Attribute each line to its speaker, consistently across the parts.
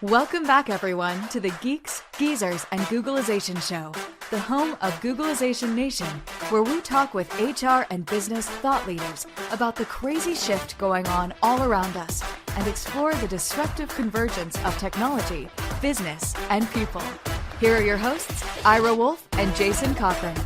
Speaker 1: Welcome back, everyone, to the Geeks, Geezers, and Googlization Show, the home of Googlization Nation, where we talk with HR and business thought leaders about the crazy shift going on all around us and explore the disruptive convergence of technology, business, and people. Here are your hosts, Ira Wolf and Jason Cochran.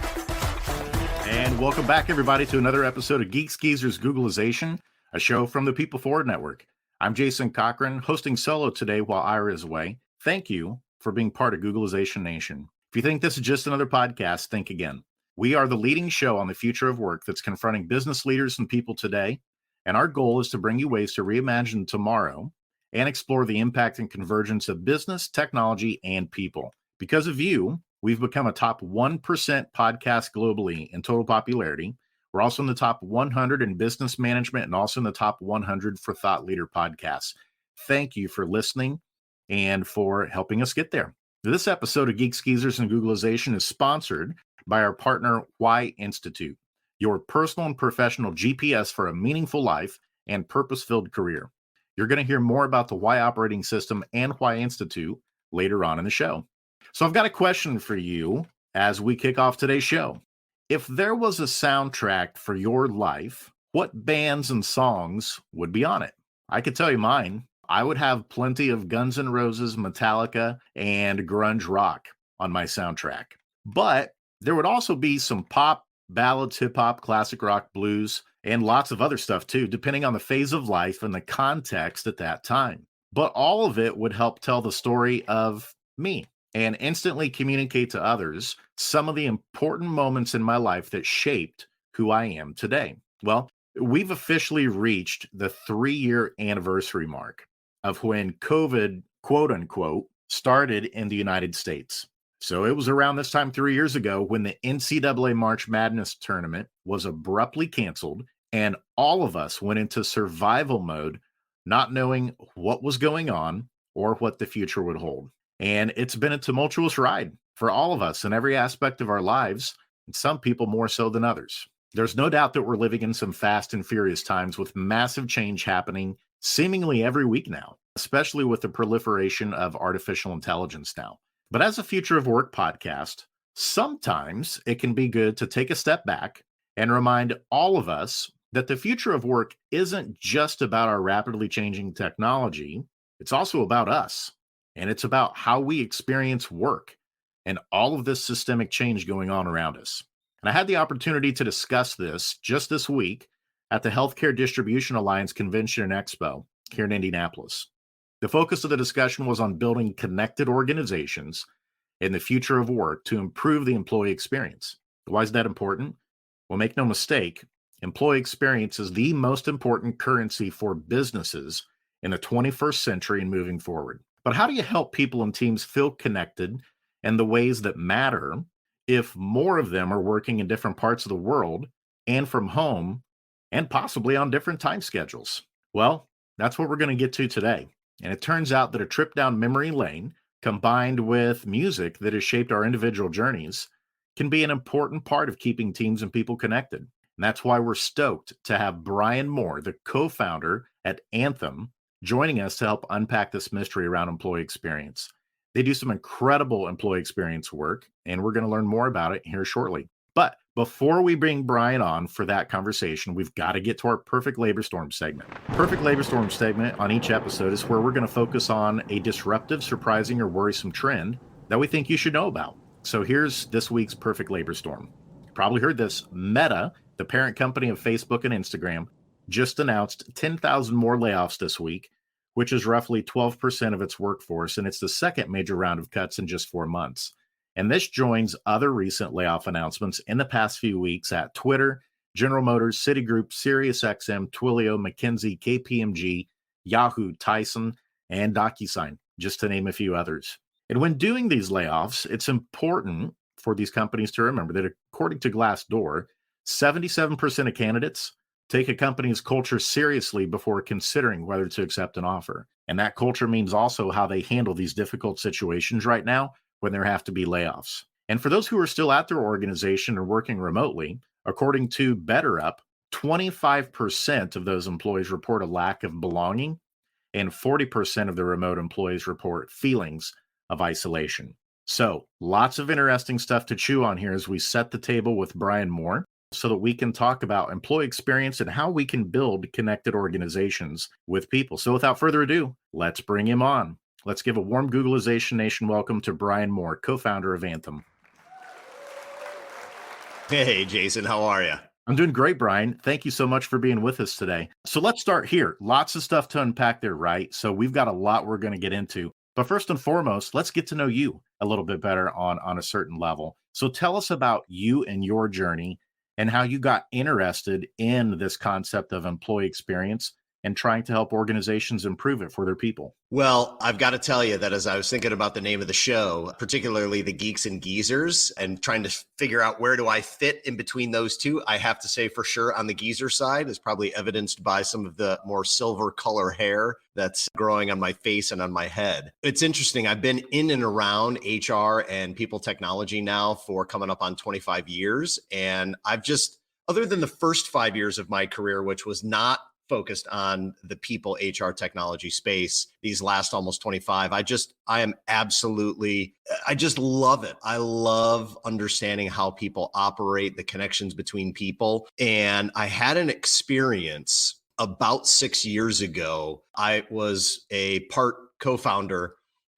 Speaker 2: And welcome back, everybody, to another episode of Geeks Geezers Googlization, a show from the People Forward Network. I'm Jason Cochran, hosting solo today while Ira is away. Thank you for being part of Googlization Nation. If you think this is just another podcast, think again. We are the leading show on the future of work that's confronting business leaders and people today, and our goal is to bring you ways to reimagine tomorrow and explore the impact and convergence of business, technology, and people. Because of you, we've become a top 1% podcast globally in total popularity. We're also in the top 100 in business management and also in the top 100 for thought leader podcasts. Thank you for listening and for helping us get there. This episode of Geeks, Geezers, and Googlization is sponsored by our partner, Why Institute, your personal and professional GPS for a meaningful life and purpose-filled career. You're going to hear more about the Why operating system and Why Institute later on in the show. So I've got a question for you as we kick off today's show. If there was a soundtrack for your life, what bands and songs would be on it? I could tell you mine. I would have plenty of Guns N' Roses, Metallica, and grunge rock on my soundtrack. But there would also be some pop, ballads, hip-hop, classic rock, blues, and lots of other stuff too, depending on the phase of life and the context at that time. But all of it would help tell the story of me and instantly communicate to others some of the important moments in my life that shaped who I am today. Well, we've officially reached the 3-year anniversary mark of when COVID, quote unquote, started in the United States. So it was around this time 3 years ago when the NCAA March Madness tournament was abruptly canceled and all of us went into survival mode, not knowing what was going on or what the future would hold. And it's been a tumultuous ride for all of us in every aspect of our lives, and some people more so than others. There's no doubt that we're living in some fast and furious times with massive change happening seemingly every week now, especially with the proliferation of artificial intelligence now. But as a Future of Work podcast, sometimes it can be good to take a step back and remind all of us that the future of work isn't just about our rapidly changing technology, it's also about us. And it's about how we experience work and all of this systemic change going on around us. And I had the opportunity to discuss this just this week at the Healthcare Distribution Alliance Convention and Expo here in Indianapolis. The focus of the discussion was on building connected organizations in the future of work to improve the employee experience. Why is that important? Well, make no mistake, employee experience is the most important currency for businesses in the 21st century and moving forward. But how do you help people and teams feel connected in the ways that matter if more of them are working in different parts of the world and from home and possibly on different time schedules? Well, that's what we're going to get to today. And it turns out that a trip down memory lane combined with music that has shaped our individual journeys can be an important part of keeping teams and people connected. And that's why we're stoked to have Brian Mohr, the co-founder at Anthym, joining us to help unpack this mystery around employee experience. They do some incredible employee experience work, and we're going to learn more about it here shortly. But before we bring Brian on for that conversation, we've got to get to our Perfect Labor Storm segment. Perfect Labor Storm segment on each episode is where we're going to focus on a disruptive, surprising, or worrisome trend that we think you should know about. So here's this week's Perfect Labor Storm. You probably heard this. Meta, the parent company of Facebook and Instagram, just announced 10,000 more layoffs this week, which is roughly 12% of its workforce, and it's the second major round of cuts in just 4 months. And this joins other recent layoff announcements in the past few weeks at Twitter, General Motors, Citigroup, SiriusXM, Twilio, McKinsey, KPMG, Yahoo, Tyson, and DocuSign, just to name a few others. And when doing these layoffs, it's important for these companies to remember that according to Glassdoor, 77% of candidates take a company's culture seriously before considering whether to accept an offer. And that culture means also how they handle these difficult situations right now when there have to be layoffs. And for those who are still at their organization or working remotely, according to BetterUp, 25% of those employees report a lack of belonging and 40% of the remote employees report feelings of isolation. So, lots of interesting stuff to chew on here as we set the table with Brian Mohr so that we can talk about employee experience and how we can build connected organizations with people. So, without further ado, let's bring him on. Let's give a warm Googlization Nation welcome to Brian Mohr, co-founder of Anthym.
Speaker 3: Hey, Jason, how are you?
Speaker 2: I'm doing great, Brian. Thank you so much for being with us today. So let's start here. Lots of stuff to unpack there, right? So we've got a lot we're going to get into. But first and foremost, let's get to know you a little bit better on a certain level. So tell us about you and your journey and how you got interested in this concept of employee experience and trying to help organizations improve it for their people.
Speaker 3: Well, I've got to tell you that as I was thinking about the name of the show, particularly the Geeks and Geezers, and trying to figure out where do I fit in between those two, I have to say for sure on the geezer side is probably evidenced by some of the more silver color hair that's growing on my face and on my head. It's interesting. I've been in and around HR and people technology now for coming up on 25 years. And I've just, other than the first 5 years of my career, which was not focused on the people HR technology space, these last almost 25, I just love it. I love understanding how people operate, the connections between people. And I had an experience about 6 years ago. I was a part co-founder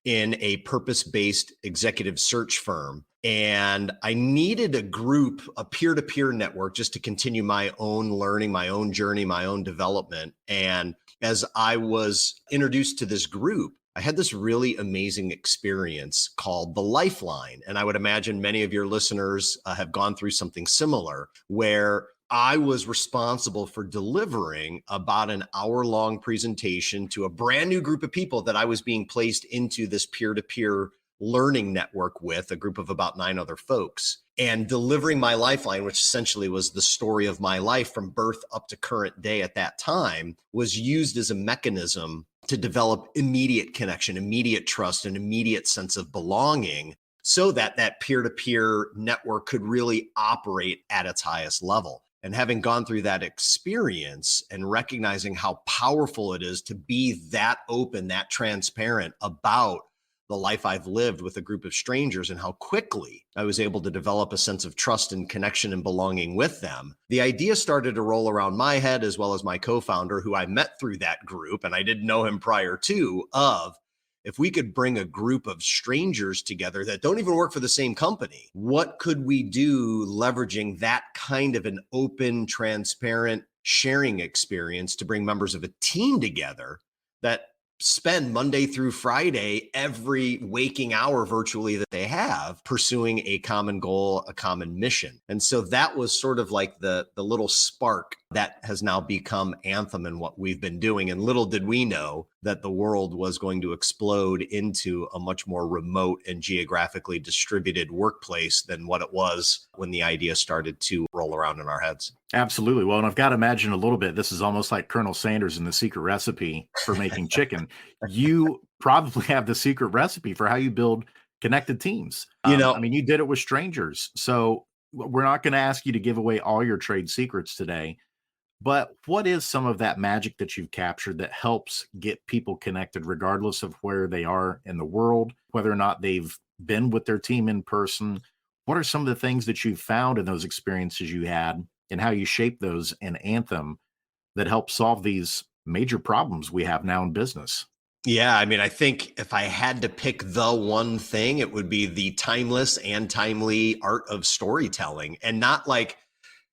Speaker 3: in a purpose-based executive search firm. And I needed a group, a peer-to-peer network, just to continue my own learning, my own journey, my own development. And as I was introduced to this group, I had this really amazing experience called the Lifeline. And I would imagine many of your listeners have gone through something similar, where I was responsible for delivering about an hour-long presentation to a brand new group of people that I was being placed into this peer-to-peer learning network with, a group of about 9 other folks, and delivering my lifeline, which essentially was the story of my life from birth up to current day at that time, was used as a mechanism to develop immediate connection, immediate trust, an immediate sense of belonging, so that that peer-to-peer network could really operate at its highest level. And having gone through that experience and recognizing how powerful it is to be that open, that transparent about the life I've lived with a group of strangers and how quickly I was able to develop a sense of trust and connection and belonging with them, the idea started to roll around my head, as well as my co-founder, who I met through that group, and I didn't know him prior to, of if we could bring a group of strangers together that don't even work for the same company, what could we do leveraging that kind of an open, transparent sharing experience to bring members of a team together that spend Monday through Friday, every waking hour virtually that they have, pursuing a common goal, a common mission. And so that was sort of like the little spark that has now become Anthym and what we've been doing. And little did we know that the world was going to explode into a much more remote and geographically distributed workplace than what it was when the idea started to roll around in our heads.
Speaker 2: Absolutely. Well, and I've got to imagine a little bit, this is almost like Colonel Sanders and the secret recipe for making chicken. You probably have the secret recipe for how you build connected teams. I mean, you did it with strangers. So we're not going to ask you to give away all your trade secrets today. But what is some of that magic that you've captured that helps get people connected, regardless of where they are in the world, whether or not they've been with their team in person? What are some of the things that you've found in those experiences you had and how you shape those in Anthym that help solve these major problems we have now in business?
Speaker 3: Yeah, I mean, I think if I had to pick the one thing, it would be the timeless and timely art of storytelling, and not like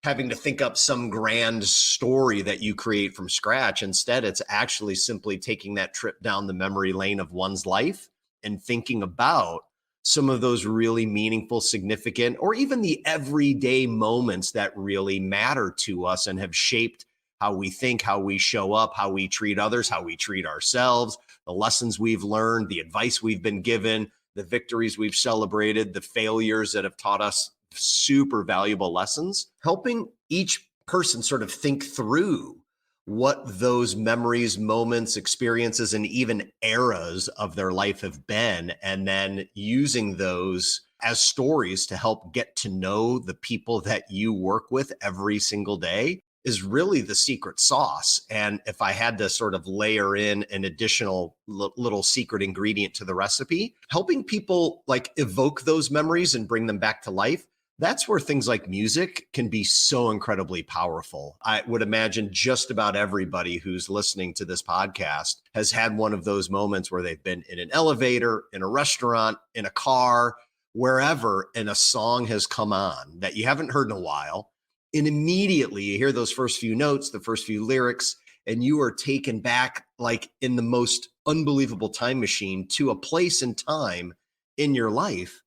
Speaker 3: having to think up some grand story that you create from scratch. Instead, it's actually simply taking that trip down the memory lane of one's life and thinking about some of those really meaningful, significant, or even the everyday moments that really matter to us and have shaped how we think, how we show up, how we treat others, how we treat ourselves, the lessons we've learned, the advice we've been given, the victories we've celebrated, the failures that have taught us super valuable lessons, helping each person sort of think through what those memories, moments, experiences, and even eras of their life have been, and then using those as stories to help get to know the people that you work with every single day. is really the secret sauce. And if I had to sort of layer in an additional little secret ingredient to the recipe, helping people like evoke those memories and bring them back to life, that's where things like music can be so incredibly powerful. I would imagine just about everybody who's listening to this podcast has had one of those moments where they've been in an elevator, in a restaurant, in a car, wherever, and a song has come on that you haven't heard in a while. And immediately you hear those first few notes, the first few lyrics, and you are taken back like in the most unbelievable time machine to a place and time in your life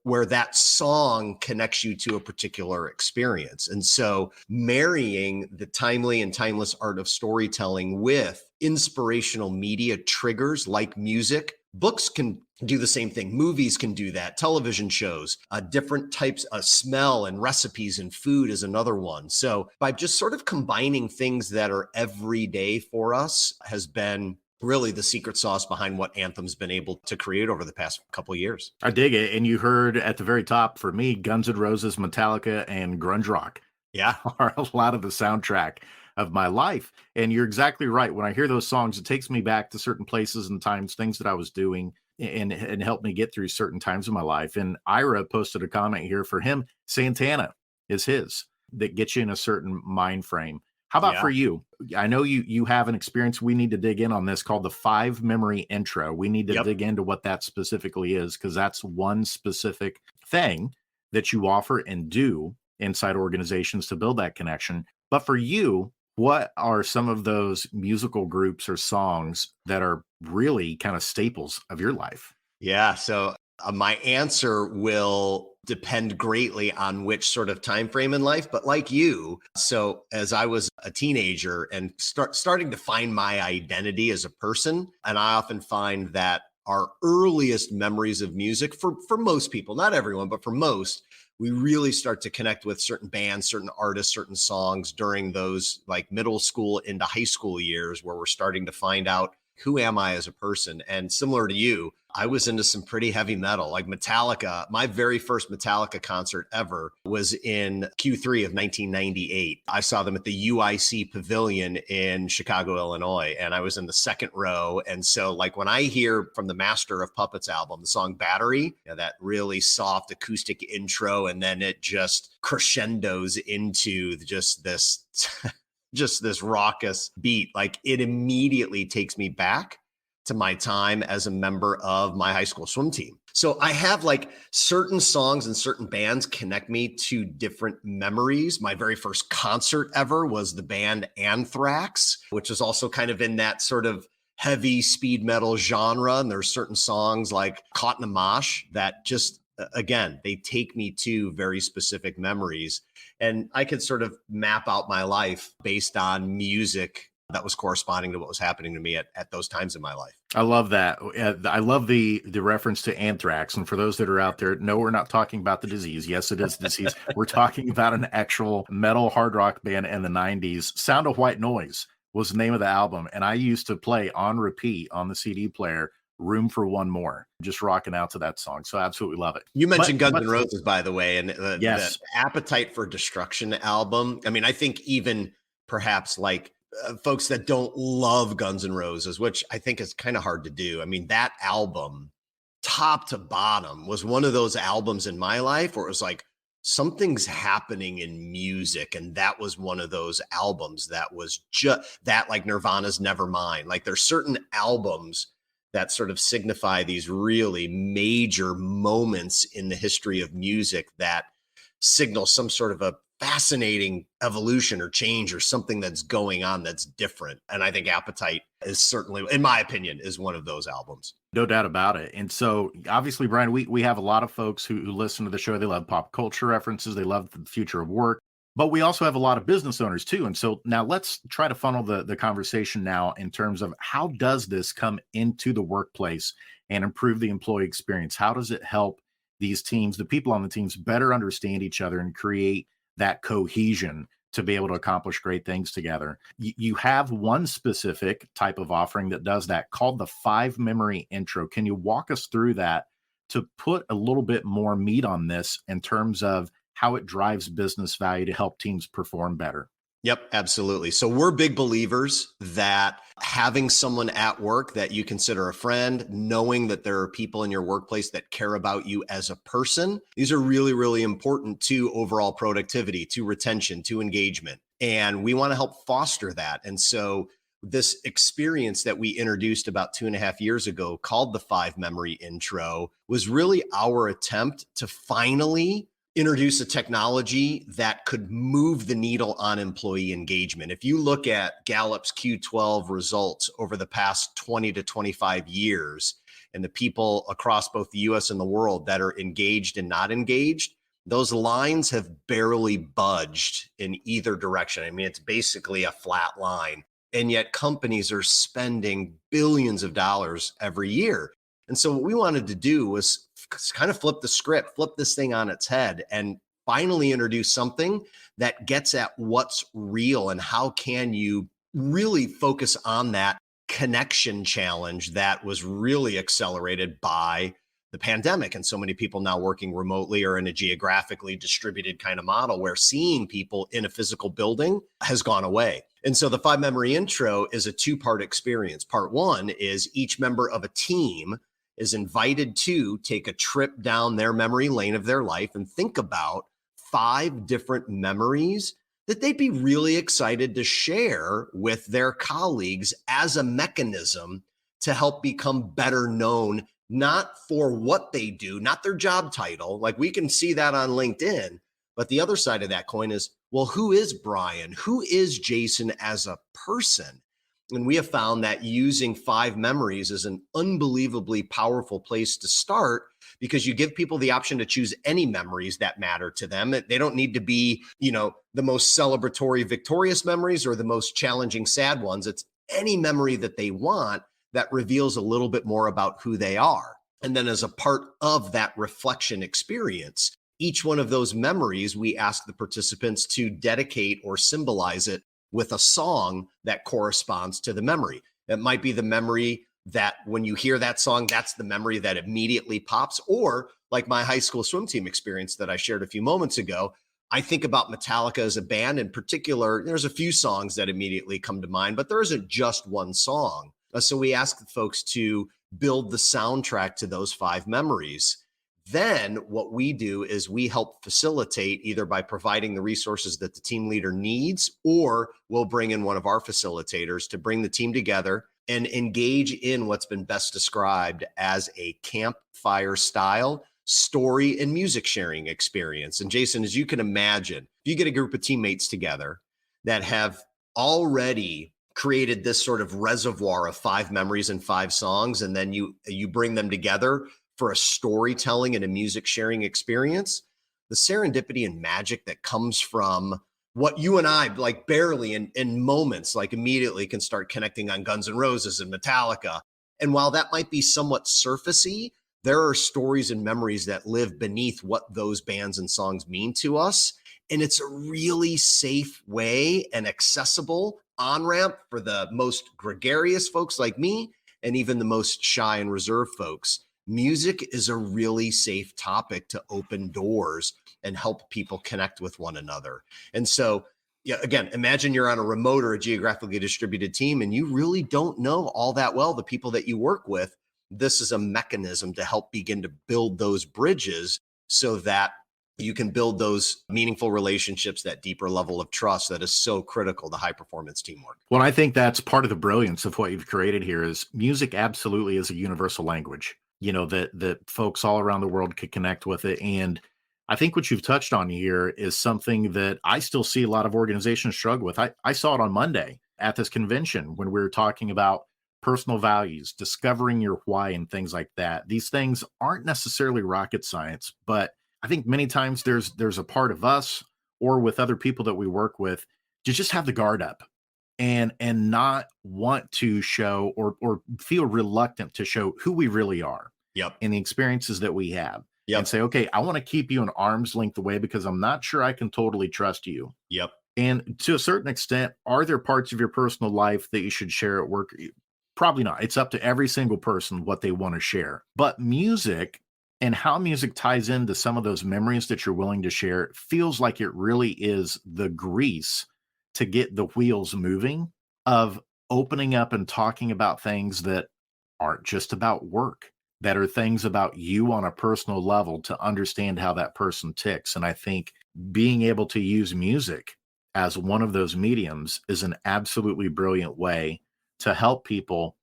Speaker 3: where that song connects you to a particular experience. And so marrying the timely and timeless art of storytelling with inspirational media triggers like music, books can do the same thing. Movies can do that. Television shows, different types of smell and recipes and food is another one. So by just sort of combining things that are everyday for us has been really the secret sauce behind what Anthym's been able to create over the past couple of years.
Speaker 2: I dig it. And you heard at the very top, for me, Guns N' Roses, Metallica, and grunge rock are a lot of the soundtrack of my life. And you're exactly right. When I hear those songs, it takes me back to certain places and times, things that I was doing, and helped me get through certain times of my life. And Ira posted a comment here. For him, Santana is his, that gets you in a certain mind frame. How about for you? I know you have an experience. We need to dig in on this called the 5 memory intro. We need to dig into what that specifically is, because that's one specific thing that you offer and do inside organizations to build that connection. But for you, what are some of those musical groups or songs that are really kind of staples of your life?
Speaker 3: Yeah. So my answer will depend greatly on which sort of time frame in life, but like you, so as I was a teenager and starting to find my identity as a person, and I often find that our earliest memories of music for most people, not everyone, but for most, we really start to connect with certain bands, certain artists, certain songs during those like middle school into high school years where we're starting to find out, who am I as a person? And similar to you, I was into some pretty heavy metal, like Metallica. My very first Metallica concert ever was in Q3 of 1998. I saw them at the UIC Pavilion in Chicago, Illinois, and I was in the second row. And so like when I hear from the Master of Puppets album, the song Battery, that really soft acoustic intro, and then it just crescendos into just this just this raucous beat, like it immediately takes me back to my time as a member of my high school swim team. So I have like certain songs and certain bands connect me to different memories. My very first concert ever was the band Anthrax, which is also kind of in that sort of heavy speed metal genre. And there's certain songs like Caught in a Mosh that just, again, they take me to very specific memories. And I could sort of map out my life based on music that was corresponding to what was happening to me at those times in my life.
Speaker 2: I love that. I love the reference to anthrax. And for those that are out there, no, we're not talking about the disease. Yes, it is disease. We're talking about an actual metal hard rock band in the 90s. Sound of White Noise was the name of the album. And I used to play on repeat on the CD player Room for One More, just rocking out to that song. So absolutely love it.
Speaker 3: You mentioned Guns N' Roses, by the way, and
Speaker 2: yes,
Speaker 3: the Appetite for Destruction album. I mean, I think even perhaps like folks that don't love Guns N' Roses, which I think is kind of hard to do. I mean, that album, top to bottom, was one of those albums in my life where it was like, something's happening in music. And that was one of those albums that was just that, like Nirvana's Nevermind. Like there's certain albums that sort of signify these really major moments in the history of music that signal some sort of a fascinating evolution or change or something that's going on that's different. And I think Appetite is certainly, in my opinion, is one of those albums.
Speaker 2: No doubt about it. And so obviously, Brian, we have a lot of folks who listen to the show. They love pop culture references. They love the future of work. But we also have a lot of business owners too. And so now let's try to funnel the conversation now in terms of how does this come into the workplace and improve the employee experience? How does it help these teams, the people on the teams, better understand each other and create that cohesion to be able to accomplish great things together? You have one specific type of offering that does that called the 5 memory intro. Can you walk us through that to put a little bit more meat on this in terms of how it drives business value to help teams perform better?
Speaker 3: Yep, absolutely. So we're big believers that having someone at work that you consider a friend, knowing that there are people in your workplace that care about you as a person, these are really, really important to overall productivity, to retention, to engagement. And we want to help foster that. And so this experience that we introduced about 2.5 years ago called the 5 memory intro was really our attempt to finally introduce a technology that could move the needle on employee engagement. If you look at Gallup's Q12 results over the past 20 to 25 years, and the people across both the US and the world that are engaged and not engaged, those lines have barely budged in either direction. I mean, it's basically a flat line. And yet companies are spending billions of dollars every year. And so what we wanted to do was kind of flip the script, flip this thing on its head, and finally introduce something that gets at what's real and how can you really focus on that connection challenge that was really accelerated by the pandemic and so many people now working remotely or in a geographically distributed kind of model where seeing people in a physical building has gone away. And so the 5 memory intro is a 2-part experience. Part 1 is each member of a team is invited to take a trip down their memory lane of their life and think about 5 different memories that they'd be really excited to share with their colleagues as a mechanism to help become better known, not for what they do, not their job title. Like we can see that on LinkedIn, but the other side of that coin is, well, who is Brian? Who is Jason as a person? And we have found that using 5 memories is an unbelievably powerful place to start because you give people the option to choose any memories that matter to them. They don't need to be, the most celebratory, victorious memories or the most challenging, sad ones. It's any memory that they want that reveals a little bit more about who they are. And then as a part of that reflection experience, each one of those memories, we ask the participants to dedicate or symbolize it with a song that corresponds to the memory. It might be the memory that when you hear that song, that's the memory that immediately pops. Or like my high school swim team experience that I shared a few moments ago, I think about Metallica as a band in particular. There's a few songs that immediately come to mind, but there isn't just one song. So we ask the folks to build the soundtrack to those 5 memories. Then what we do is we help facilitate either by providing the resources that the team leader needs, or we'll bring in one of our facilitators to bring the team together and engage in what's been best described as a campfire style story and music sharing experience. And Jason, as you can imagine, if you get a group of teammates together that have already created this sort of reservoir of 5 memories and 5 songs, and then you bring them together for a storytelling and a music sharing experience, the serendipity and magic that comes from what you and I like barely in moments, like immediately can start connecting on Guns N' Roses and Metallica. And while that might be somewhat surfacey, there are stories and memories that live beneath what those bands and songs mean to us. And it's a really safe way and accessible on-ramp for the most gregarious folks like me, and even the most shy and reserved folks. Music is a really safe topic to open doors and help people connect with one another. And so, yeah, again, imagine you're on a remote or a geographically distributed team and you really don't know all that well the people that you work with. This is a mechanism to help begin to build those bridges so that you can build those meaningful relationships, that deeper level of trust that is so critical to high performance teamwork.
Speaker 2: Well, I think that's part of the brilliance of what you've created here is music absolutely is a universal language, that folks all around the world could connect with it. And I think what you've touched on here is something that I still see a lot of organizations struggle with. I saw it on Monday at this convention when we were talking about personal values, discovering your why and things like that. These things aren't necessarily rocket science, but I think many times there's a part of us or with other people that we work with to just have the guard up and not want to show or feel reluctant to show who we really are.
Speaker 3: Yep.
Speaker 2: And the experiences that we have.
Speaker 3: Yep.
Speaker 2: And say, okay, I want to keep you an arm's length away because I'm not sure I can totally trust you.
Speaker 3: Yep.
Speaker 2: And to a certain extent, are there parts of your personal life that you should share at work? Probably not. It's up to every single person what they want to share. But music and how music ties into some of those memories that you're willing to share feels like it really is the grease to get the wheels moving of opening up and talking about things that aren't just about work, that are things about you on a personal level to understand how that person ticks. And I think being able to use music as one of those mediums is an absolutely brilliant way to help people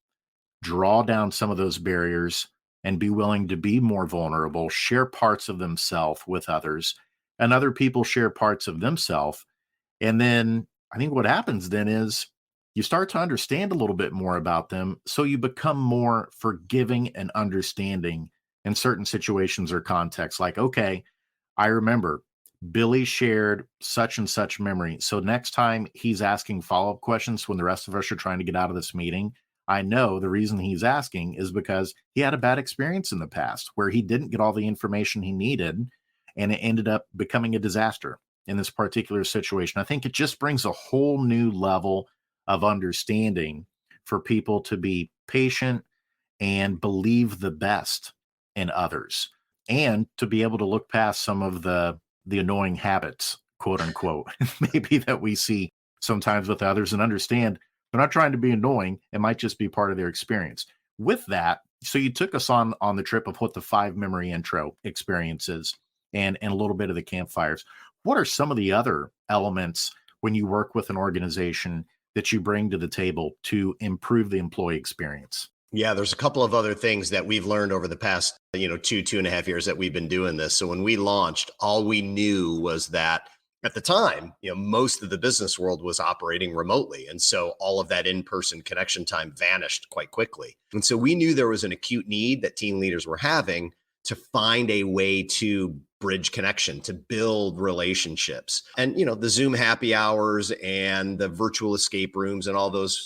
Speaker 2: draw down some of those barriers and be willing to be more vulnerable, share parts of themselves with others, and other people share parts of themselves. And then I think what happens then is you start to understand a little bit more about them. So you become more forgiving and understanding in certain situations or contexts. Like, okay, I remember Billy shared such and such memory. So next time he's asking follow-up questions when the rest of us are trying to get out of this meeting, I know the reason he's asking is because he had a bad experience in the past where he didn't get all the information he needed and it ended up becoming a disaster in this particular situation. I think it just brings a whole new level of understanding for people to be patient and believe the best in others and to be able to look past some of the annoying habits, quote unquote, maybe that we see sometimes with others and understand they're not trying to be annoying. It might just be part of their experience. With that, so you took us on the trip of what the 5 memory intro experiences and a little bit of the campfires. What are some of the other elements when you work with an organization that you bring to the table to improve the employee experience?
Speaker 3: Yeah, there's a couple of other things that we've learned over the past, 2.5 years that we've been doing this. So when we launched, all we knew was that at the time, most of the business world was operating remotely. And so all of that in-person connection time vanished quite quickly. And so we knew there was an acute need that team leaders were having to find a way to bridge connection, to build relationships. And, the Zoom happy hours and the virtual escape rooms and all those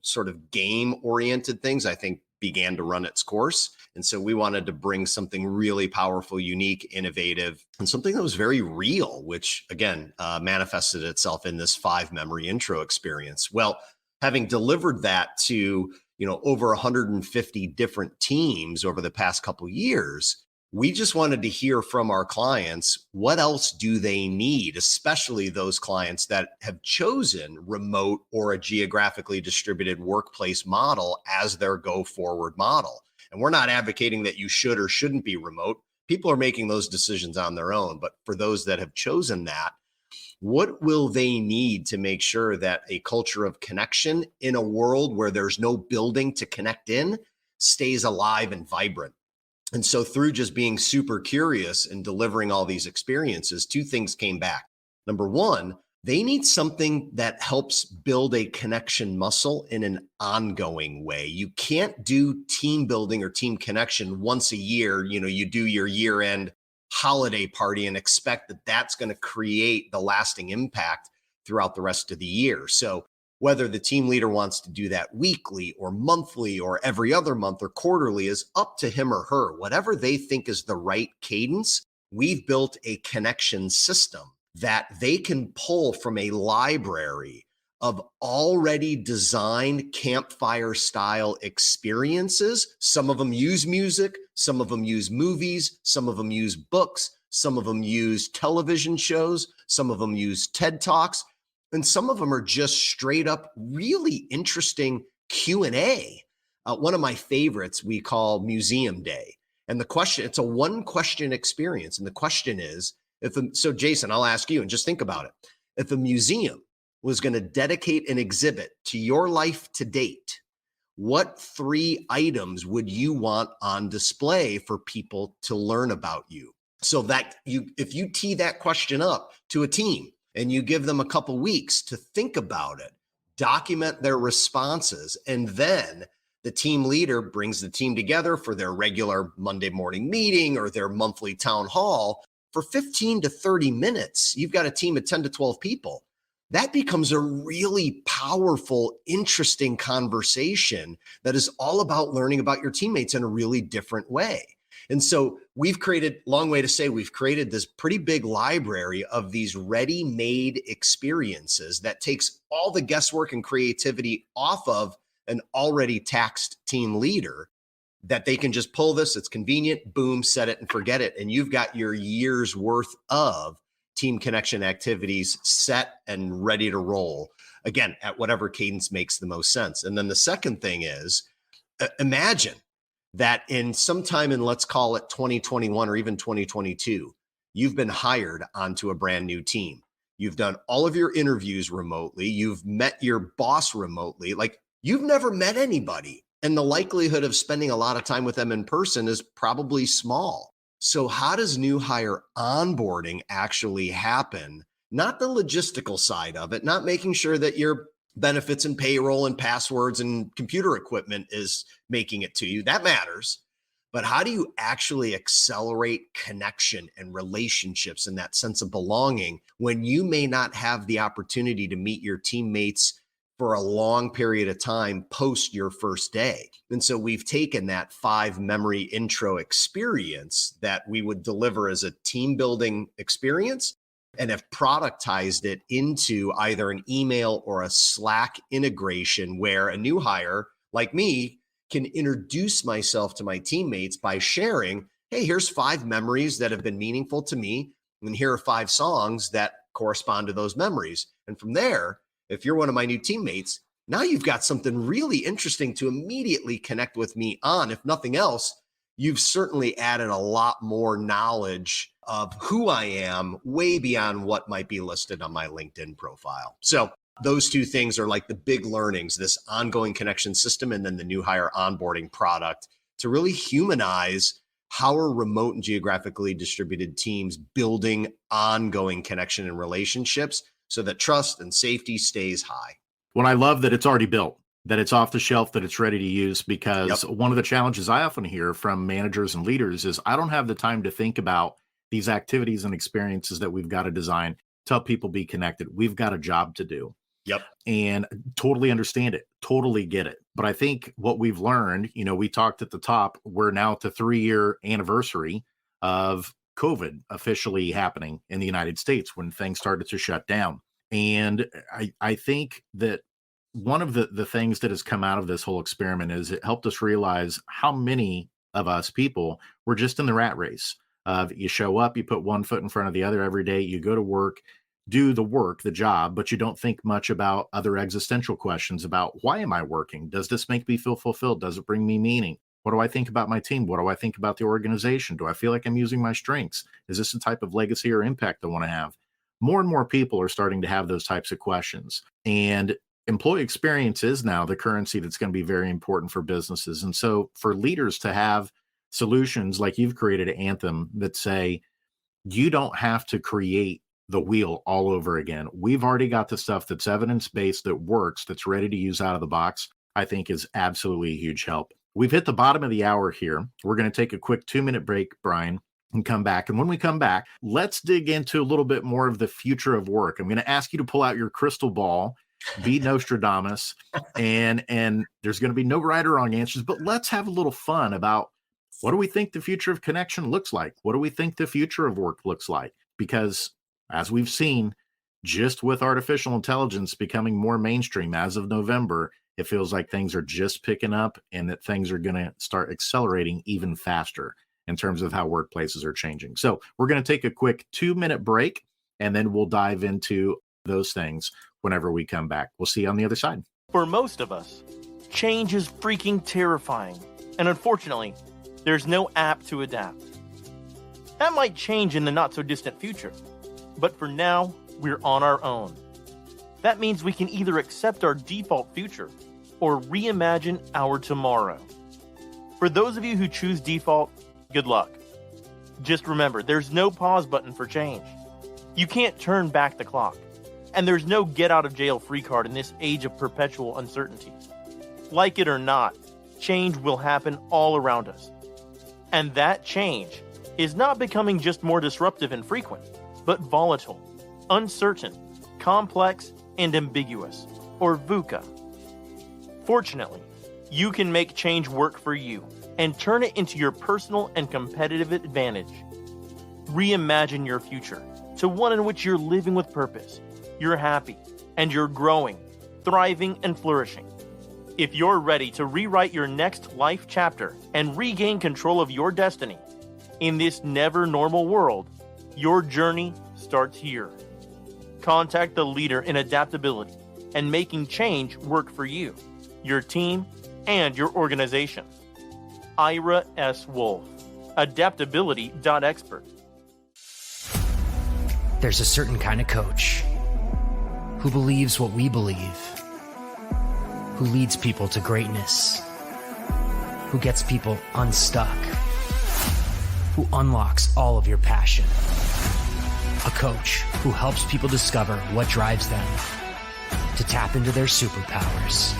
Speaker 3: sort of game oriented things, I think began to run its course. And so we wanted to bring something really powerful, unique, innovative, and something that was very real, which again, manifested itself in this 5 memory intro experience. Well, having delivered that to, over 150 different teams over the past couple of years, we just wanted to hear from our clients, what else do they need, especially those clients that have chosen remote or a geographically distributed workplace model as their go forward model. And we're not advocating that you should or shouldn't be remote. People are making those decisions on their own. But for those that have chosen that, what will they need to make sure that a culture of connection in a world where there's no building to connect in stays alive and vibrant? And so through just being super curious and delivering all these experiences, 2 things came back. Number one, they need something that helps build a connection muscle in an ongoing way. You can't do team building or team connection once a year. You do your year-end holiday party and expect that that's going to create the lasting impact throughout the rest of the year. So whether the team leader wants to do that weekly or monthly or every other month or quarterly is up to him or her. Whatever they think is the right cadence, we've built a connection system that they can pull from a library of already designed campfire style experiences. Some of them use music, some of them use movies, some of them use books, some of them use television shows, some of them use TED Talks. And some of them are just straight up really interesting Q&A. One of my favorites we call Museum Day. And the question, it's a 1-question experience. And the question is, so Jason, I'll ask you and just think about it. If a museum was going to dedicate an exhibit to your life to date, what 3 items would you want on display for people to learn about you? So that if you tee that question up to a team, and you give them a couple weeks to think about it, document their responses, and then the team leader brings the team together for their regular Monday morning meeting or their monthly town hall for 15 to 30 minutes. You've got a team of 10 to 12 people. That becomes a really powerful, interesting conversation that is all about learning about your teammates in a really different way. And so we've created this pretty big library of these ready-made experiences that takes all the guesswork and creativity off of an already taxed team leader, that they can just pull this, it's convenient, boom, set it and forget it. And you've got your year's worth of team connection activities set and ready to roll, again, at whatever cadence makes the most sense. And then the second thing is, imagine that in sometime in, let's call it 2021 or even 2022, you've been hired onto a brand new team. You've done all of your interviews remotely. You've met your boss remotely. Like, you've never met anybody. And the likelihood of spending a lot of time with them in person is probably small. So how does new hire onboarding actually happen? Not the logistical side of it, not making sure that your benefits and payroll and passwords and computer equipment is making it to you. That matters. But how do you actually accelerate connection and relationships and that sense of belonging when you may not have the opportunity to meet your teammates for a long period of time post your first day? And so we've taken that 5 memory intro experience that we would deliver as a team building experience and have productized it into either an email or a Slack integration where a new hire like me can introduce myself to my teammates by sharing, hey, here's 5 memories that have been meaningful to me, and here are 5 songs that correspond to those memories. And from there, if you're one of my new teammates, now you've got something really interesting to immediately connect with me on. If nothing else, you've certainly added a lot more knowledge of who I am way beyond what might be listed on my LinkedIn profile. So those 2 things are like the big learnings, this ongoing connection system and then the new hire onboarding product to really humanize how are remote and geographically distributed teams building ongoing connection and relationships so that trust and safety stays high.
Speaker 2: Well, I love that it's already built, that it's off the shelf, that it's ready to use, because one of the challenges I often hear from managers and leaders is I don't have the time to think about these activities and experiences that we've got to design to help people be connected. We've got a job to do. And totally understand it, totally get it. But I think what we've learned, we talked at the top, we're now at the 3-year anniversary of COVID officially happening in the United States when things started to shut down. And I think that one of the things that has come out of this whole experiment is it helped us realize how many of us people were just in the rat race of you show up, you put one foot in front of the other every day, you go to work, do the work, the job, but you don't think much about other existential questions about why am I working? Does this make me feel fulfilled? Does it bring me meaning? What do I think about my team? What do I think about the organization? Do I feel like I'm using my strengths? Is this the type of legacy or impact I want to have? More and more people are starting to have those types of questions. And employee experience is now the currency that's going to be very important for businesses. And so for leaders to have solutions like you've created at Anthym that say, you don't have to create the wheel all over again. We've already got the stuff that's evidence-based, that works, that's ready to use out of the box, I think is absolutely a huge help. We've hit the bottom of the hour here. We're going to take a quick 2-minute break, Brian, and come back. And when we come back, let's dig into a little bit more of the future of work. I'm going to ask you to pull out your crystal ball, be Nostradamus, and there's going to be no right or wrong answers, but let's have a little fun about what do we think the future of connection looks like? What do we think the future of work looks like? Because as we've seen, just with artificial intelligence becoming more mainstream as of November, it feels like things are just picking up and that things are going to start accelerating even faster in terms of how workplaces are changing. So we're going to take a quick 2-minute break, and then we'll dive into those things whenever we come back. We'll see you on the other side.
Speaker 4: For most of us, change is freaking terrifying. And unfortunately, there's no app to adapt. That might change in the not so distant future. But for now, we're on our own. That means we can either accept our default future or reimagine our tomorrow. For those of you who choose default, good luck. Just remember, there's no pause button for change. You can't turn back the clock. And there's no get out of jail free card in this age of perpetual uncertainty. Like it or not, change will happen all around us. And that change is not becoming just more disruptive and frequent, but volatile, uncertain, complex, and ambiguous, or VUCA. Fortunately, you can make change work for you and turn it into your personal and competitive advantage. Reimagine your future to one in which you're living with purpose, you're happy, and you're growing, thriving, and flourishing. If you're ready to rewrite your next life chapter and regain control of your destiny in this never normal world, your journey starts starts here. Contact the leader in adaptability and making change work for you, your team, and your organization. Ira S. Wolf, adaptability.expert.
Speaker 5: There's a certain kind of coach who believes what we believe, who leads people to greatness, who gets people unstuck, who unlocks all of your passion. A coach who helps people discover what drives them, to tap into their superpowers.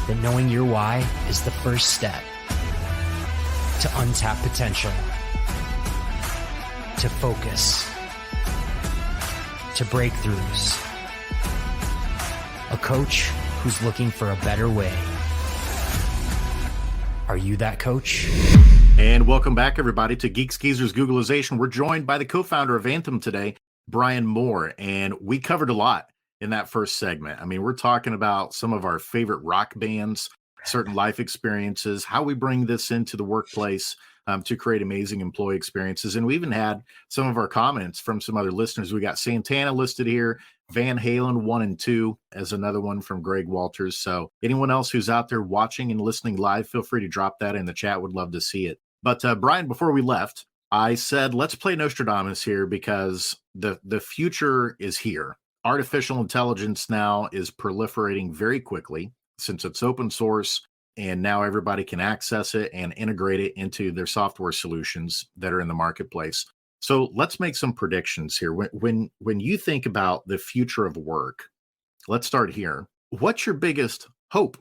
Speaker 5: That knowing your why is the first step to untap potential, to focus, to breakthroughs. A coach who's looking for a better way. Are you that coach?
Speaker 2: And welcome back, everybody, to Geeks Geezers Googlization. We're joined by the co-founder of Anthym today, Brian Mohr, and we covered a lot in that first segment. I mean, we're talking about some of our favorite rock bands, certain life experiences, how we bring this into the workplace to create amazing employee experiences. And we even had some of our comments from some other listeners. We got Santana listed here, Van Halen 1 and 2 as another one from Greg Walters. So anyone else who's out there watching and listening live, feel free to drop that in the chat. Would love to see it. But Brian, before we left, I said, let's play Nostradamus here because the future is here. Artificial intelligence now is proliferating very quickly since it's open source, and now everybody can access it and integrate it into their software solutions that are in the marketplace. So let's make some predictions here. When you think about the future of work, let's start here. What's your biggest hope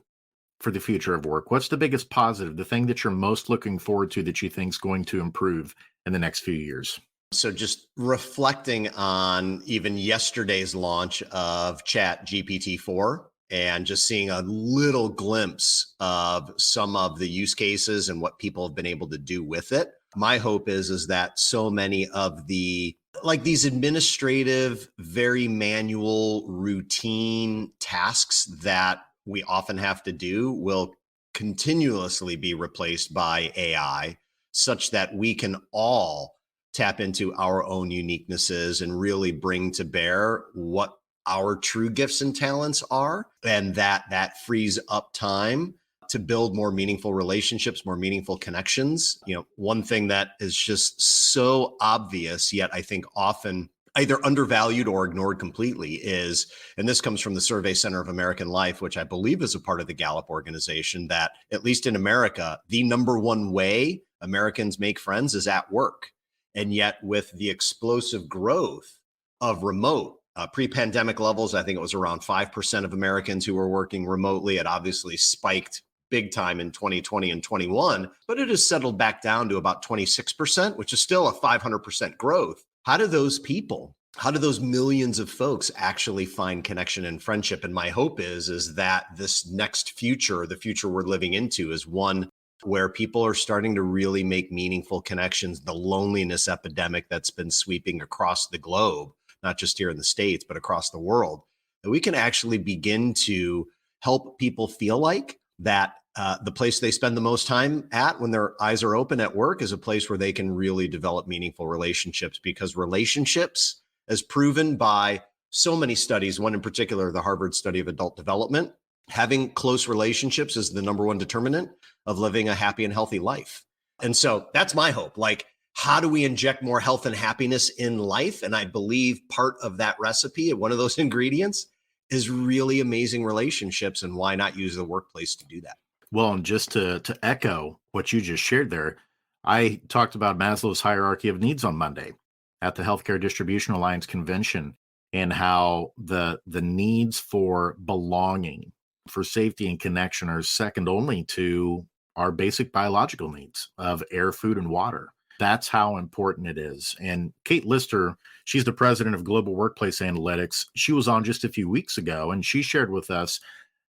Speaker 2: for the future of work? What's the biggest positive, the thing that you're most looking forward to that you think is going to improve in the next few years?
Speaker 3: So just reflecting on even yesterday's launch of Chat GPT-4 and just seeing a little glimpse of some of the use cases and what people have been able to do with it. My hope is that so many of the, like these administrative, very manual, routine tasks that we often have to do will continuously be replaced by AI, such that we can all tap into our own uniquenesses and really bring to bear what our true gifts and talents are. And that frees up time to build more meaningful relationships, more meaningful connections. You know, one thing that is just so obvious, yet I think often either undervalued or ignored completely is, and this comes from the Survey Center of American Life, which I believe is a part of the Gallup organization, that at least in America, the number one way Americans make friends is at work. And yet with the explosive growth of remote, pre-pandemic levels, I think it was around 5% of Americans who were working remotely. It obviously spiked big time in 2020 and 21, but it has settled back down to about 26%, which is still a 500% growth. How do those people, how do those millions of folks actually find connection and friendship? And my hope is that this next future, the future we're living into, is one where people are starting to really make meaningful connections. The loneliness epidemic that's been sweeping across the globe, not just here in the States, but across the world, that we can actually begin to help people feel like that the place they spend the most time at when their eyes are open at work is a place where they can really develop meaningful relationships, because relationships, as proven by so many studies, one in particular, the Harvard study of adult development, having close relationships is the number one determinant of living a happy and healthy life. And so that's my hope. Like, how do we inject more health and happiness in life? And I believe part of that recipe, one of those ingredients, is really amazing relationships. And why not use the workplace to do that?
Speaker 2: Well, and just to echo what you just shared there, I talked about Maslow's hierarchy of needs on Monday at the Healthcare Distribution Alliance convention, and how the needs for belonging, for safety and connection, are second only to our basic biological needs of air, food, and water. That's how important it is. And Kate Lister, she's the president of Global Workplace Analytics. She was on just a few weeks ago, and she shared with us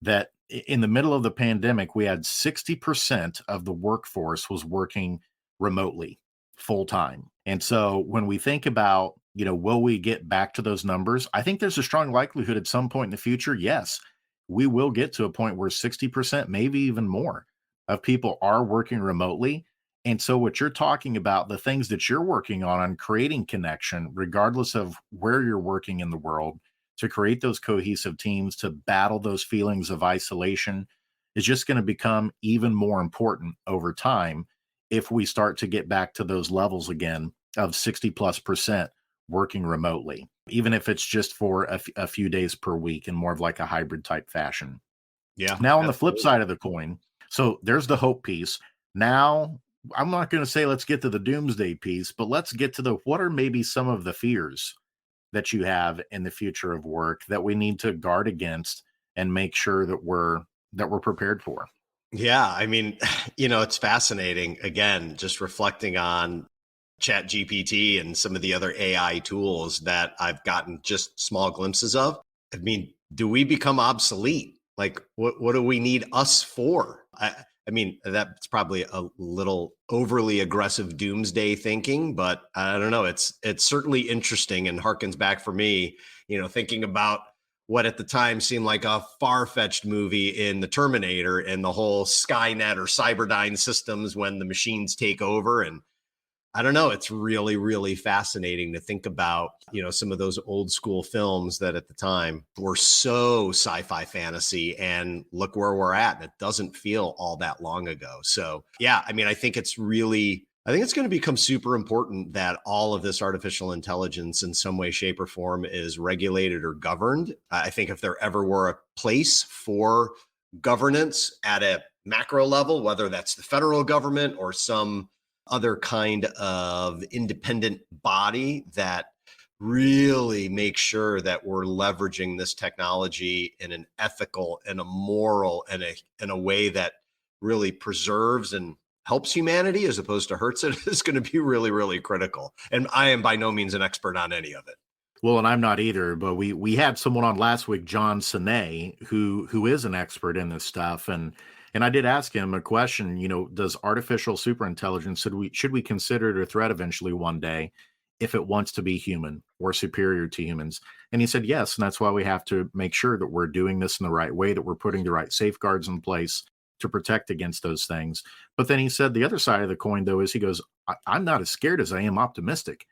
Speaker 2: that in the middle of the pandemic, we had 60% of the workforce was working remotely full time. And so when we think about, will we get back to those numbers? I think there's a strong likelihood at some point in the future, yes, we will get to a point where 60%, maybe even more, of people are working remotely. And so what you're talking about, the things that you're working on creating connection, regardless of where you're working in the world, to create those cohesive teams, to battle those feelings of isolation, is just going to become even more important over time if we start to get back to those levels again of 60+% working remotely, even if it's just for a few days per week in more of like a hybrid type fashion.
Speaker 3: Yeah.
Speaker 2: Now, on the flip side of the coin, so there's the hope piece. Now, I'm not going to say let's get to the doomsday piece, but let's get to what are maybe some of the fears that you have in the future of work that we need to guard against and make sure that we're prepared for.
Speaker 3: Yeah. I mean, it's fascinating. Again, just reflecting on Chat GPT and some of the other AI tools that I've gotten just small glimpses of. I mean, do we become obsolete? Like, what do we need us for? I mean, that's probably a little overly aggressive doomsday thinking, but I don't know. It's certainly interesting and harkens back for me, thinking about what at the time seemed like a far-fetched movie in The Terminator and the whole Skynet or Cyberdyne systems when the machines take over. And I don't know. It's really, really fascinating to think about, some of those old school films that at the time were so sci-fi fantasy, and look where we're at. And it doesn't feel all that long ago. So yeah, I mean, I think it's going to become super important that all of this artificial intelligence in some way, shape, or form is regulated or governed. I think if there ever were a place for governance at a macro level, whether that's the federal government or some other kind of independent body that really makes sure that we're leveraging this technology in an ethical and a moral and in a way that really preserves and helps humanity as opposed to hurts it, is going to be really, really critical. And I am by no means an expert on any of it.
Speaker 2: Well, and I'm not either, but we had someone on last week, John Sinet, who is an expert in this stuff, and I did ask him a question. Does artificial superintelligence, should we consider it a threat eventually one day if it wants to be human or superior to humans? And he said yes, and that's why we have to make sure that we're doing this in the right way, that we're putting the right safeguards in place to protect against those things. But then he said the other side of the coin, though, is he goes, I'm not as scared as I am optimistic.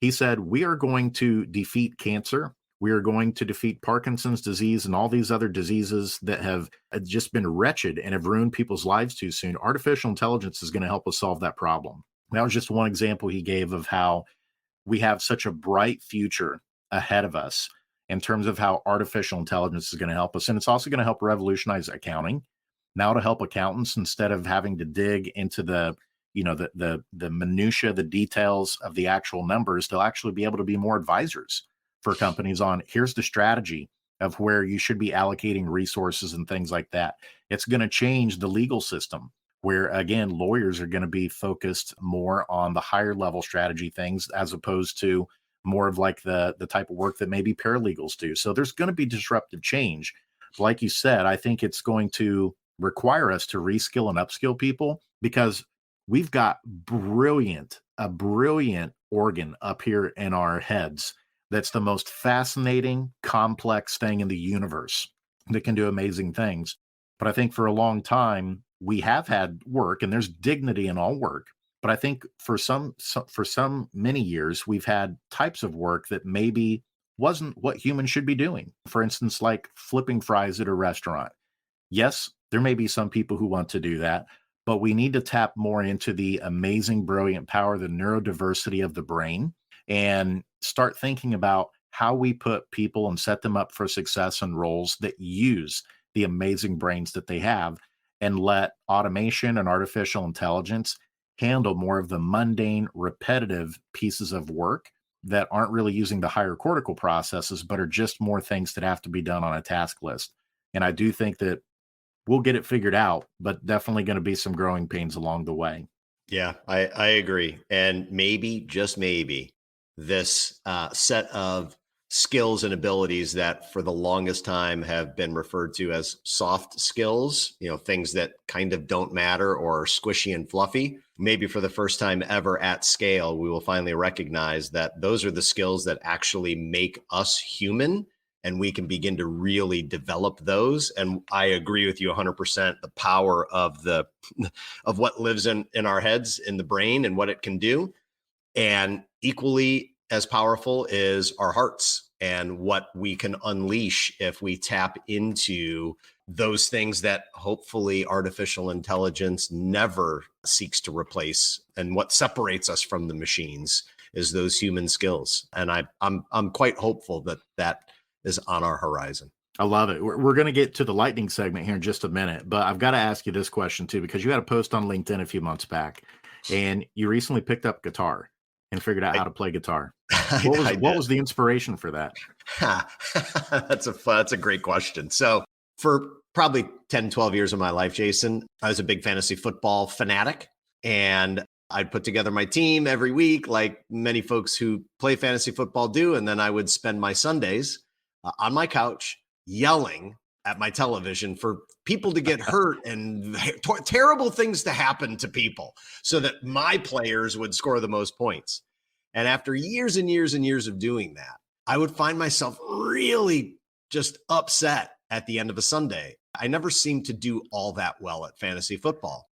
Speaker 2: He said, we are going to defeat cancer. We are going to defeat Parkinson's disease and all these other diseases that have just been wretched and have ruined people's lives too soon. Artificial intelligence is going to help us solve that problem. That was just one example he gave of how we have such a bright future ahead of us in terms of how artificial intelligence is going to help us. And it's also going to help revolutionize accounting. Now, to help accountants, instead of having to dig into the minutia, the details of the actual numbers, they'll actually be able to be more advisors for companies on here's the strategy of where you should be allocating resources and things like that. It's going to change the legal system where, again, lawyers are going to be focused more on the higher level strategy things as opposed to more of like the type of work that maybe paralegals do. So there's going to be disruptive change. Like you said, I think it's going to require us to reskill and upskill people because we've got a brilliant organ up here in our heads that's the most fascinating, complex thing in the universe that can do amazing things. But I think for a long time, we have had work, and there's dignity in all work. But I think for many years, we've had types of work that maybe wasn't what humans should be doing. For instance, like flipping fries at a restaurant. Yes, there may be some people who want to do that, but we need to tap more into the amazing, brilliant power, the neurodiversity of the brain, and start thinking about how we put people and set them up for success in roles that use the amazing brains that they have, and let automation and artificial intelligence handle more of the mundane, repetitive pieces of work that aren't really using the higher cortical processes, but are just more things that have to be done on a task list. And I do think that we'll get it figured out, but definitely going to be some growing pains along the way.
Speaker 3: Yeah, I agree. And maybe, just maybe, this set of skills and abilities that for the longest time have been referred to as soft skills, things that kind of don't matter or are squishy and fluffy. Maybe for the first time ever at scale, we will finally recognize that those are the skills that actually make us human and we can begin to really develop those. And I agree with you 100%, the power of what lives in our heads, in the brain, and what it can do. And equally as powerful is our hearts and what we can unleash if we tap into those things that hopefully artificial intelligence never seeks to replace. And what separates us from the machines is those human skills. And I'm quite hopeful that is on our horizon.
Speaker 2: I love it. We're going to get to the lightning segment here in just a minute, but I've got to ask you this question too, because you had a post on LinkedIn a few months back and you recently picked up guitar and figured out how to play guitar. What was the inspiration for that?
Speaker 3: That's a great question. So for probably 10, 12 years of my life, Jason, I was a big fantasy football fanatic, and I'd put together my team every week, like many folks who play fantasy football do. And then I would spend my Sundays on my couch yelling at my television for people to get hurt and terrible things to happen to people so that my players would score the most points. And after years and years and years of doing that, I would find myself really just upset at the end of a Sunday. I never seemed to do all that well at fantasy football.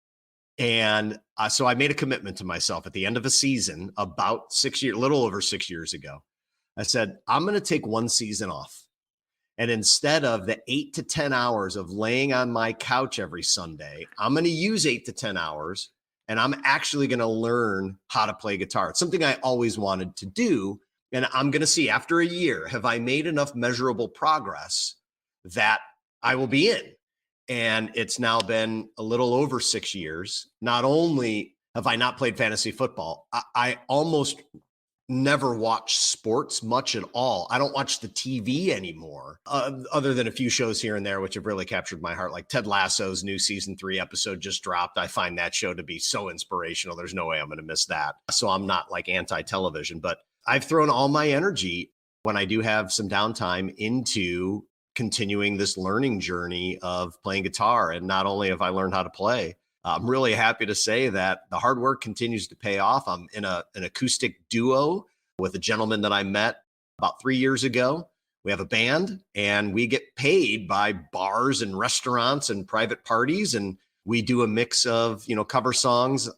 Speaker 3: And so I made a commitment to myself at the end of a season, about a little over 6 years ago. I said, I'm going to take one season off. And instead of the 8 to 10 hours of laying on my couch every Sunday, I'm going to use 8 to 10 hours, and I'm actually going to learn how to play guitar. It's something I always wanted to do. And I'm going to see after a year, have I made enough measurable progress that I will be in? And it's now been a little over 6 years. Not only have I not played fantasy football, I almost never watch sports much at all. I don't watch the TV anymore, other than a few shows here and there, which have really captured my heart. Like Ted Lasso's new season 3 episode just dropped. I find that show to be so inspirational. There's no way I'm going to miss that. So I'm not like anti-television, but I've thrown all my energy when I do have some downtime into continuing this learning journey of playing guitar. And not only have I learned how to play, I'm really happy to say that the hard work continues to pay off. I'm in an acoustic duo with a gentleman that I met about 3 years ago. We have a band and we get paid by bars and restaurants and private parties. And we do a mix of, cover songs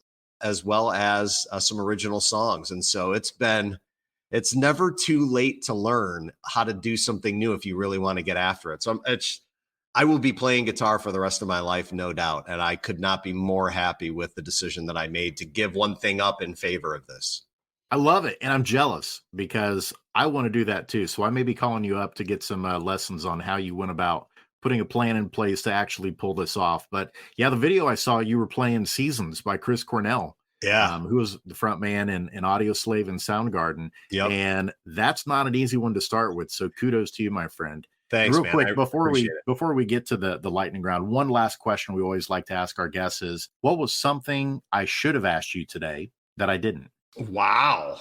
Speaker 3: as well as some original songs. And so it's never too late to learn how to do something new if you really want to get after it. So I will be playing guitar for the rest of my life, no doubt. And I could not be more happy with the decision that I made to give one thing up in favor of this.
Speaker 2: I love it. And I'm jealous because I want to do that too. So I may be calling you up to get some lessons on how you went about putting a plan in place to actually pull this off. But yeah, the video I saw, you were playing Seasons by Chris Cornell.
Speaker 3: Yeah.
Speaker 2: Who was the front man in Audio Slave and Soundgarden.
Speaker 3: Yep.
Speaker 2: And that's not an easy one to start with. So kudos to you, my friend.
Speaker 3: Thanks,
Speaker 2: Real
Speaker 3: man.
Speaker 2: quick, before we get to the lightning round, one last question we always like to ask our guests is, what was something I should have asked you today that I didn't?
Speaker 3: Wow.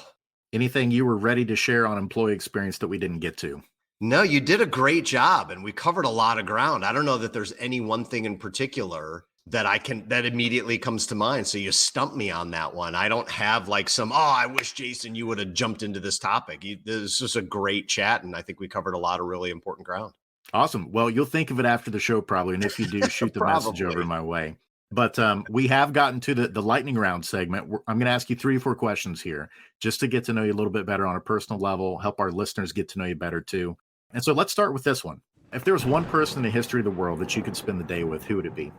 Speaker 2: Anything you were ready to share on employee experience that we didn't get to?
Speaker 3: No, you did a great job and we covered a lot of ground. I don't know that there's any one thing in particular that immediately comes to mind. So you stumped me on that one. I don't have like I wish Jason, you would have jumped into this topic. This was a great chat. And I think we covered a lot of really important ground.
Speaker 2: Awesome. Well, you'll think of it after the show probably. And if you do, shoot the message over my way. But we have gotten to the lightning round segment. I'm going to ask you 3 or 4 questions here just to get to know you a little bit better on a personal level, help our listeners get to know you better too. And so let's start with this one. If there was one person in the history of the world that you could spend the day with, who would it be?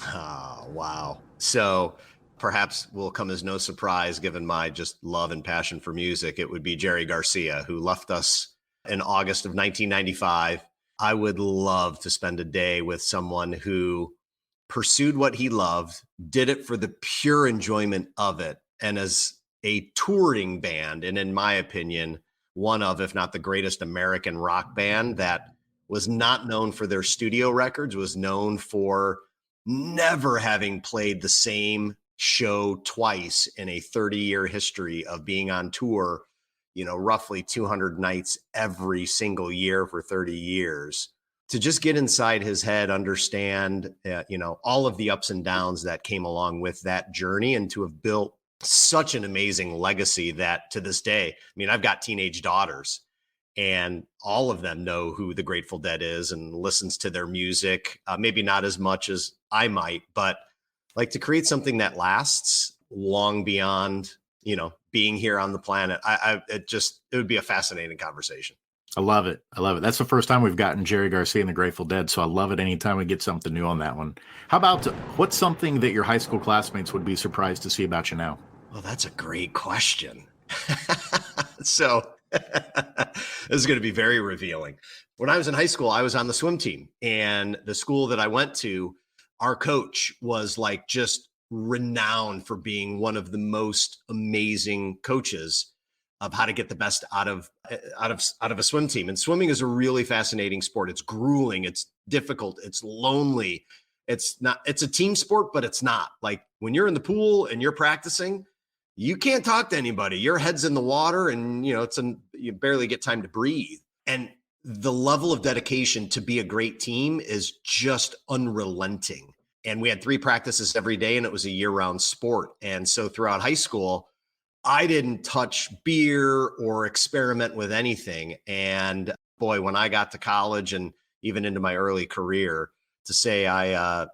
Speaker 3: Oh, wow. So perhaps will come as no surprise, given my just love and passion for music. It would be Jerry Garcia, who left us in August of 1995. I would love to spend a day with someone who pursued what he loved, did it for the pure enjoyment of it. And as a touring band, and in my opinion, one of, if not the greatest American rock band that was not known for their studio records, was known for never having played the same show twice in a 30-year history of being on tour, roughly 200 nights every single year for 30 years. To just get inside his head, understand, all of the ups and downs that came along with that journey, and to have built such an amazing legacy that to this day, I've got teenage daughters, and all of them know who the Grateful Dead is and listens to their music. Maybe not as much as I might, but like to create something that lasts long beyond, being here on the planet. It would be a fascinating conversation.
Speaker 2: I love it. I love it. That's the first time we've gotten Jerry Garcia and the Grateful Dead, so I love it anytime we get something new on that one. How about what's something that your high school classmates would be surprised to see about you now?
Speaker 3: Well, that's a great question. So this is going to be very revealing. When I was in high school, I was on the swim team, and the school that I went to, our coach was like just renowned for being one of the most amazing coaches of how to get the best out of a swim team. And swimming is a really fascinating sport. It's grueling, it's difficult, it's lonely. It's a team sport, but it's not. Like when you're in the pool and you're practicing, you can't talk to anybody. Your head's in the water and you barely get time to breathe. And the level of dedication to be a great team is just unrelenting. And we had 3 practices every day, and it was a year-round sport. And so throughout high school, I didn't touch beer or experiment with anything. And boy, when I got to college and even into my early career, to say I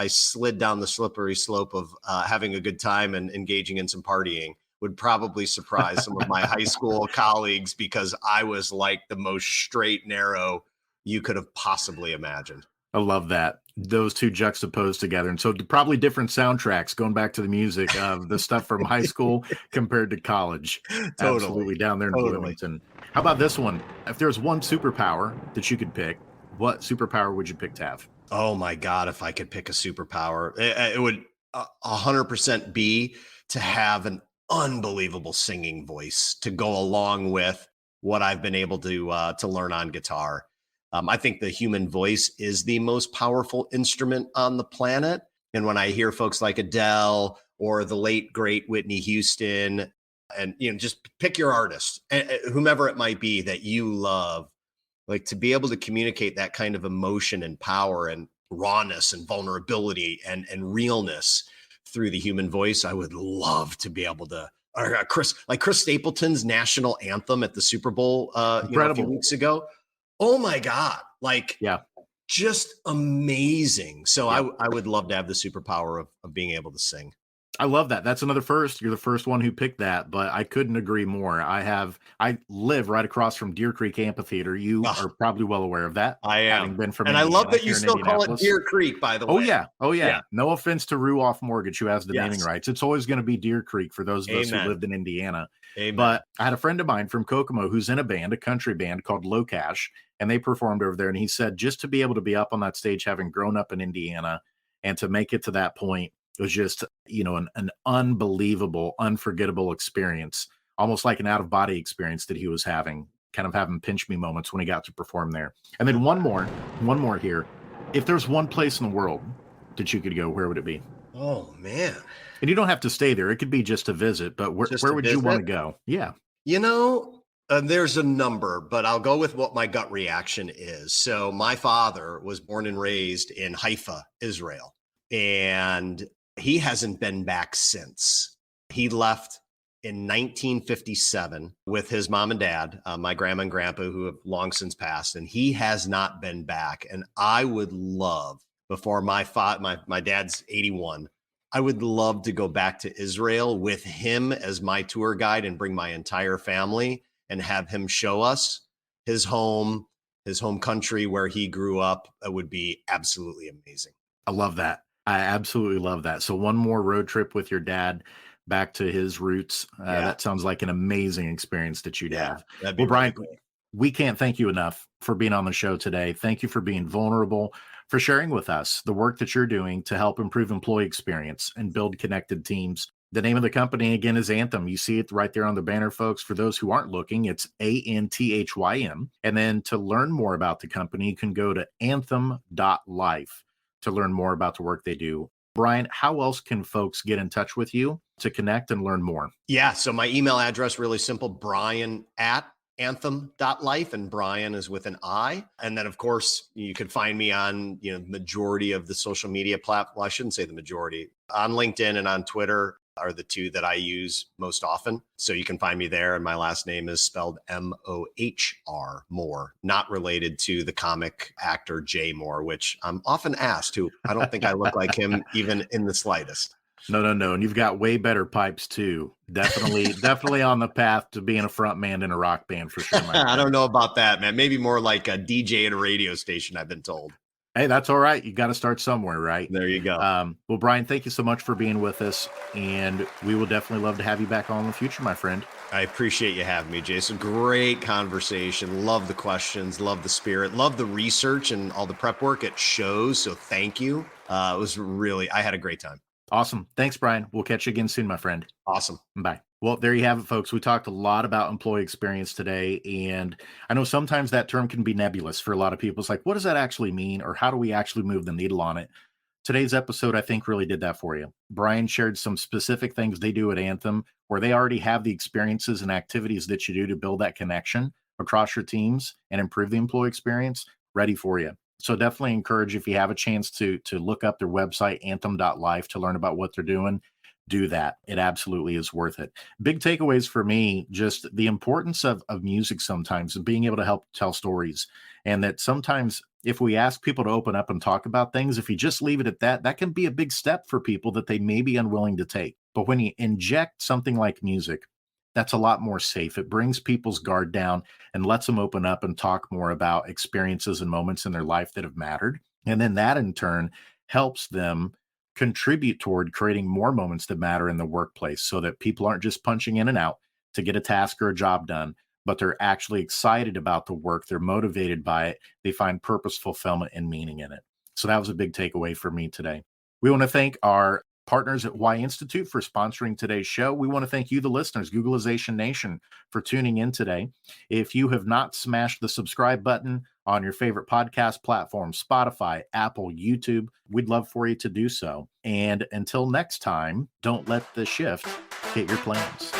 Speaker 3: slid down the slippery slope of having a good time and engaging in some partying would probably surprise some of my high school colleagues, because I was like the most straight, narrow you could have possibly imagined.
Speaker 2: I love that. Those two juxtaposed together. And so probably different soundtracks, going back to the music of the stuff from high school compared to college.
Speaker 3: Totally.
Speaker 2: Absolutely down there in Bloomington. How about this one? If there's one superpower that you could pick, what superpower would you pick to have?
Speaker 3: Oh my God, if I could pick a superpower, it would 100% be to have an unbelievable singing voice to go along with what I've been able to learn on guitar. I think the human voice is the most powerful instrument on the planet. And when I hear folks like Adele or the late, great Whitney Houston, and just pick your artist, whomever it might be that you love, like to be able to communicate that kind of emotion and power and rawness and vulnerability and realness through the human voice, I would love to be able to. Chris Stapleton's national anthem at the Super Bowl a few weeks ago. Oh my God. Just amazing. So yeah. I would love to have the superpower of being able to sing.
Speaker 2: I love that. That's another first. You're the first one who picked that, but I couldn't agree more. I live right across from Deer Creek Amphitheater. You are probably well aware of that.
Speaker 3: I am.
Speaker 2: Having been from
Speaker 3: and
Speaker 2: Indiana,
Speaker 3: I love that you still call it Deer Creek, by the way.
Speaker 2: Oh yeah. No offense to Ruoff Mortgage, who has the naming rights. It's always going to be Deer Creek for those of us who lived in Indiana.
Speaker 3: Amen.
Speaker 2: But I had a friend of mine from Kokomo who's in a country band called Low Cash, and they performed over there. And he said, just to be able to be up on that stage, having grown up in Indiana, and to make it to that point, it was just, an unbelievable, unforgettable experience, almost like an out-of-body experience that he was having, kind of having pinch me moments when he got to perform there. And then one more here. If there's one place in the world that you could go, where would it be?
Speaker 3: Oh, man.
Speaker 2: And you don't have to stay there. It could be just to visit, but where would you want to go? Yeah.
Speaker 3: There's a number, but I'll go with what my gut reaction is. So my father was born and raised in Haifa, Israel, and he hasn't been back since. He left in 1957 with his mom and dad, my grandma and grandpa, who have long since passed, and he has not been back. And I would love, before my dad's 81, I would love to go back to Israel with him as my tour guide and bring my entire family and have him show us his home country where he grew up. It would be absolutely amazing.
Speaker 2: I love that. I absolutely love that. So one more road trip with your dad back to his roots. That sounds like an amazing experience that you'd have. Well, Brian, really cool. We can't thank you enough for being on the show today. Thank you for being vulnerable, for sharing with us the work that you're doing to help improve employee experience and build connected teams. The name of the company, again, is Anthym. You see it right there on the banner, folks. For those who aren't looking, it's ANTHYM. And then to learn more about the company, you can go to anthym.life to learn more about the work they do. Brian, how else can folks get in touch with you to connect and learn more?
Speaker 3: Yeah, so my email address, really simple, brian@anthym.life, and Brian is with an I. And then, of course, you can find me on, the majority of the social media platforms. Well, I shouldn't say the majority, on LinkedIn and on Twitter. are the two that I use most often. So you can find me there. And my last name is spelled M-O-H-R, Mohr, not related to the comic actor Jay Mohr, which I'm often asked, who I don't think I look like him even in the slightest.
Speaker 2: No. And you've got way better pipes too. Definitely on the path to being a front man in a rock band for sure.
Speaker 3: I don't know about that, man. Maybe more like a DJ at a radio station, I've been told.
Speaker 2: Hey, that's all right. You got to start somewhere, right?
Speaker 3: There you go.
Speaker 2: Well, Brian, thank you so much for being with us. And we will definitely love to have you back on in the future, my friend.
Speaker 3: I appreciate you having me, Jason. Great conversation. Love the questions. Love the spirit. Love the research and all the prep work. It shows. So thank you. It was really, I had a great time.
Speaker 2: Awesome. Thanks, Brian. We'll catch you again soon, my friend.
Speaker 3: Awesome.
Speaker 2: Bye. Well, there you have it, folks. We talked a lot about employee experience today. And I know sometimes that term can be nebulous for a lot of people. It's like, what does that actually mean? Or how do we actually move the needle on it? Today's episode, I think, really did that for you. Brian shared some specific things they do at Anthym, where they already have the experiences and activities that you do to build that connection across your teams and improve the employee experience ready for you. So definitely encourage, if you have a chance to look up their website, anthym.life, to learn about what they're doing. Do that. It absolutely is worth it. Big takeaways for me, just the importance of music sometimes and being able to help tell stories. And that sometimes if we ask people to open up and talk about things, if you just leave it at that, that can be a big step for people that they may be unwilling to take. But when you inject something like music, that's a lot more safe. It brings people's guard down and lets them open up and talk more about experiences and moments in their life that have mattered. And then that in turn helps them contribute toward creating more moments that matter in the workplace, so that people aren't just punching in and out to get a task or a job done, but they're actually excited about the work. They're motivated by it. They find purpose, fulfillment, and meaning in it. So that was a big takeaway for me today. We want to thank our partners at Y Institute for sponsoring today's show. We want to thank you, the listeners, Googlization Nation, for tuning in today. If you have not smashed the subscribe button on your favorite podcast platform, Spotify, Apple, YouTube, we'd love for you to do so. And until next time, don't let the shift hit your plans.